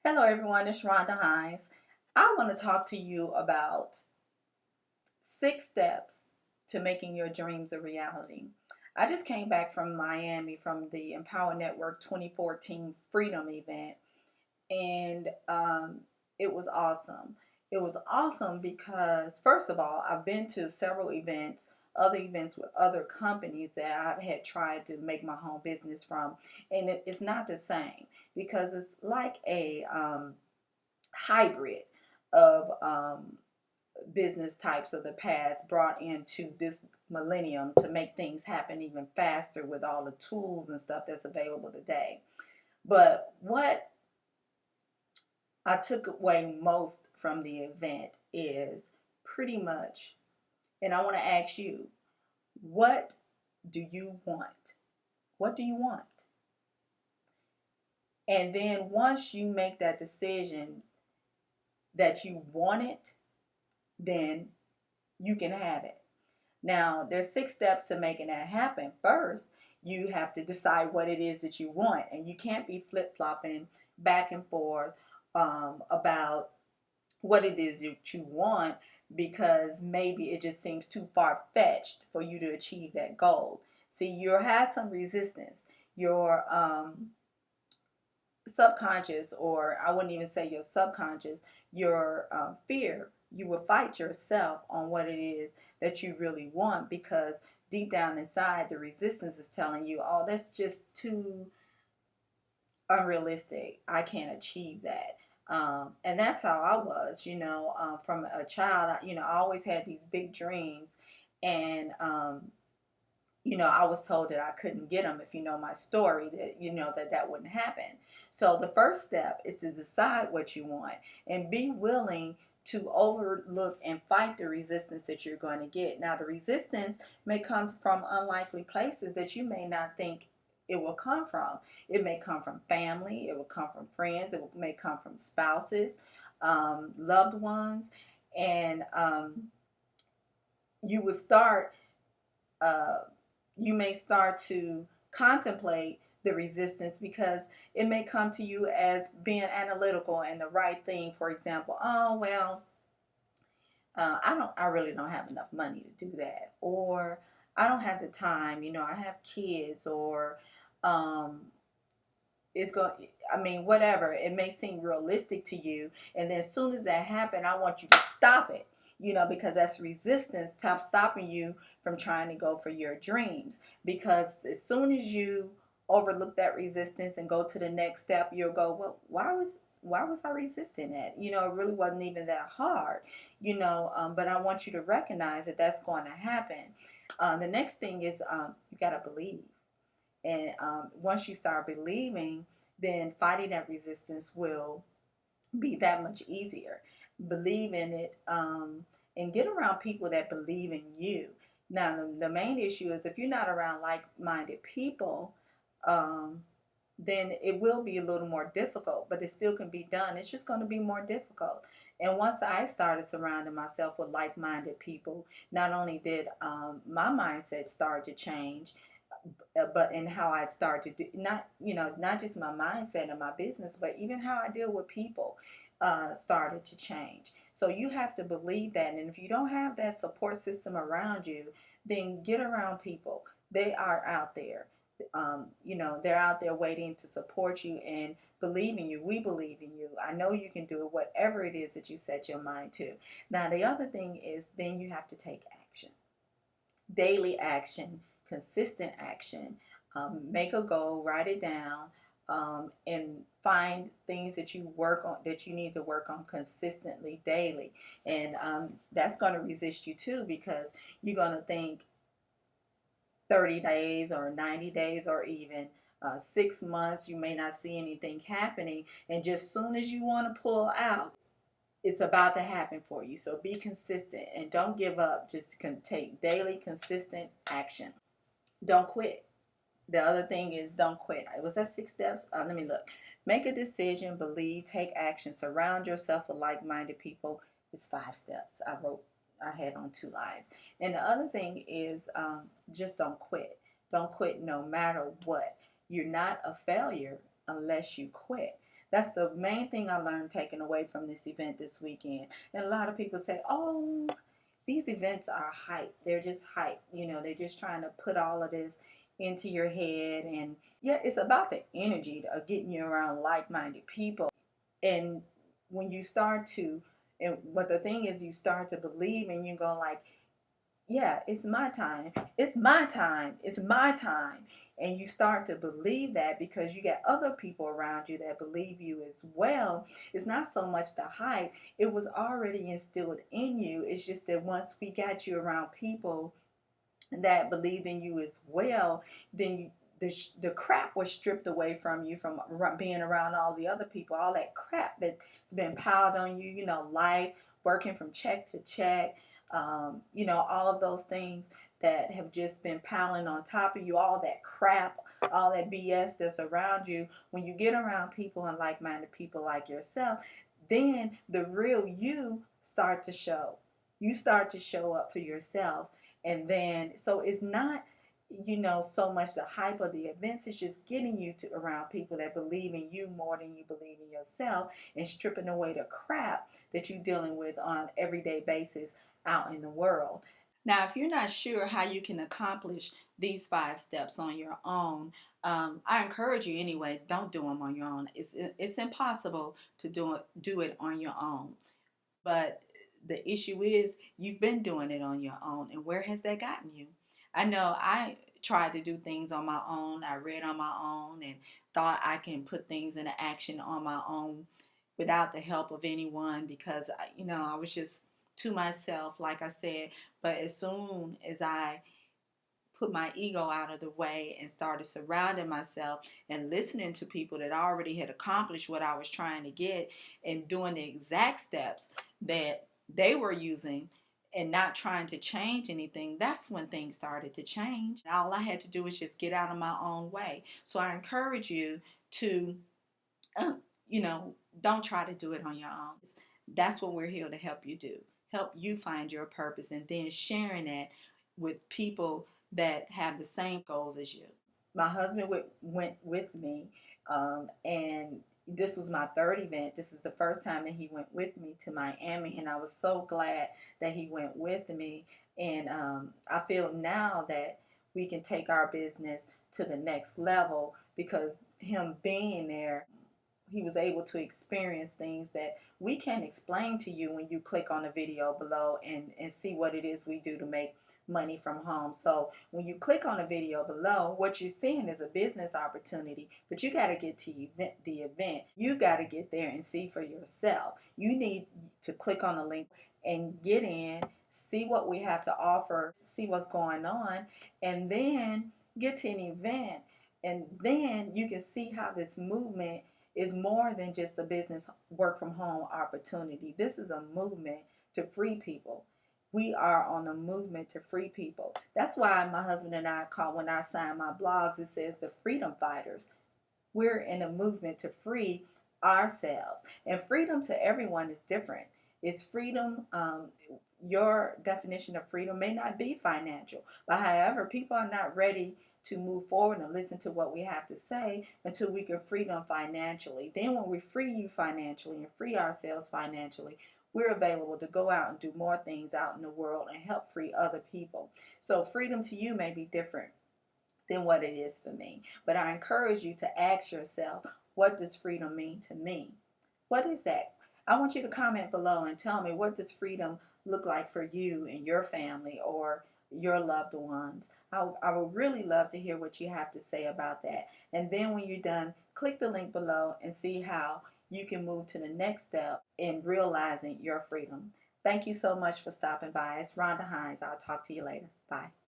Hello, everyone. It's Rhonda Hines. I want to talk to you about 6 steps to making your dreams a reality. I just came back from Miami from the Empower Network 2014 Freedom event, and it was awesome. It was awesome because, first of all, I've been to several events, other events with other companies that I had tried to make my home business from, and it's not the same because it's like a hybrid of business types of the past brought into this millennium to make things happen even faster with all the tools and stuff that's available today. But what I took away most from the event is pretty much, and I want to ask you, what do you want? What do you want? And then once you make that decision that you want it, then you can have it. Now, there's 6 steps to making that happen. First, you have to decide what it is that you want, and you can't be flip-flopping back and forth about what it is that you want because maybe it just seems too far-fetched for you to achieve that goal. See, you'll have some resistance. Your subconscious, or I wouldn't even say your subconscious, your fear, you will fight yourself on what it is that you really want because deep down inside the resistance is telling you, oh, that's just too unrealistic. I can't achieve that. And that's how I was, from a child. I always had these big dreams, and I was told that I couldn't get them. If you know my story, that that wouldn't happen. So the first step is to decide what you want and be willing to overlook and fight the resistance that you're going to get. Now, the resistance may come from unlikely places that you may not think it will come from. It may come from family, it will come from friends, it may come from spouses, loved ones, and you would start uh, you may start to contemplate the resistance because it may come to you as being analytical and the right thing. For example, oh well, I really don't have enough money to do that, or I don't have the time. I have kids, or um, it's going. I mean, whatever. It may seem realistic to you, and then as soon as that happens, I want you to stop it. Because that's resistance stopping you from trying to go for your dreams. Because as soon as you overlook that resistance and go to the next step, you'll go, well, why was I resisting that? It really wasn't even that hard. But I want you to recognize that that's going to happen. The next thing is you got to believe. And once you start believing, then fighting that resistance will be that much easier. Believe in it, and get around people that believe in you. Now, the main issue is if you're not around like minded people, um, then it will be a little more difficult, but it still can be done. It's just going to be more difficult. And once I started surrounding myself with like minded people, not only did my mindset start to change, but in how I start to do, not just my mindset and my business, but even how I deal with people started to change. So you have to believe that. And if you don't have that support system around you, then get around people. They are out there. They're out there waiting to support you and believe in you. We believe in you. I know you can do it, whatever it is that you set your mind to. Now, the other thing is then you have to take action, daily action, consistent action. Make a goal, write it down, and find things that you work on, that you need to work on consistently daily. And that's going to resist you too, because you're going to think 30 days or 90 days or even 6 months, you may not see anything happening. And just soon as you want to pull out, it's about to happen for you. So be consistent and don't give up. Just take daily consistent action. Don't quit. The other thing is don't quit. Was that 6 steps? Let me look. Make a decision, believe, take action, surround yourself with like-minded people. It's 5 steps. I had on 2 lines. And the other thing is just don't quit. Don't quit no matter what. You're not a failure unless you quit. That's the main thing I learned taking away from this event this weekend. And a lot of people say, oh, these events are hype. They're just hype. You know, they're just trying to put all of this into your head. And yeah, it's about the energy of getting you around like minded people. And when you start to, and what the thing is, you start to believe and you go, like, yeah, it's my time. It's my time. It's my time. And you start to believe that because you got other people around you that believe you as well. It's not so much the hype, it was already instilled in you. It's just that once we got you around people that believed in you as well, then the crap was stripped away from you from being around all the other people, all that crap that's been piled on you, you know, life, working from check to check, you know, all of those things that have just been piling on top of you, all that crap, all that BS that's around you. When you get around people and like-minded people like yourself, then the real you start to show. You start to show up for yourself. And then, so it's not, you know, so much the hype of the events. It's just getting you to around people that believe in you more than you believe in yourself, and stripping away the crap that you're dealing with on everyday basis out in the world. Now, if you're not sure how you can accomplish these 5 steps on your own, I encourage you anyway. Don't do them on your own. It's impossible to do it on your own. But the issue is you've been doing it on your own, and where has that gotten you? I know I tried to do things on my own. I read on my own and thought I can put things into action on my own without the help of anyone because you know, I was just to myself, like I said. But as soon as I put my ego out of the way and started surrounding myself and listening to people that already had accomplished what I was trying to get and doing the exact steps that they were using and not trying to change anything, that's when things started to change. All I had to do was just get out of my own way. So I encourage you to, you know, don't try to do it on your own. That's what we're here to help you do. Help you find your purpose, and then sharing that with people that have the same goals as you. My husband went with me, and this was my third event. This is the first time that he went with me to Miami, and I was so glad that he went with me. And I feel now that we can take our business to the next level because him being there, he was able to experience things that we can't explain to you when you click on the video below and see what it is we do to make money from home. So when you click on the video below, what you're seeing is a business opportunity, but you got to get to the event. You got to get there and see for yourself. You need to click on the link and get in, see what we have to offer, see what's going on, and then get to an event. And then you can see how this movement is more than just a business work from home opportunity. This is a movement to free people. We are on a movement to free people. That's why my husband and I call, when I sign my blogs, it says the freedom fighters. We're in a movement to free ourselves. And freedom to everyone is different. It's freedom. Your definition of freedom may not be financial, but however, people are not ready to move forward and listen to what we have to say until we can free them financially. Then when we free you financially and free ourselves financially, we're available to go out and do more things out in the world and help free other people. So freedom to you may be different than what it is for me. But I encourage you to ask yourself, what does freedom mean to me? What is that? I want you to comment below and tell me, what does freedom look like for you and your family or your loved ones? I would really love to hear what you have to say about that. And then when you're done, click the link below and see how you can move to the next step in realizing your freedom. Thank you so much for stopping by. It's Rhonda Hines. I'll talk to you later. Bye.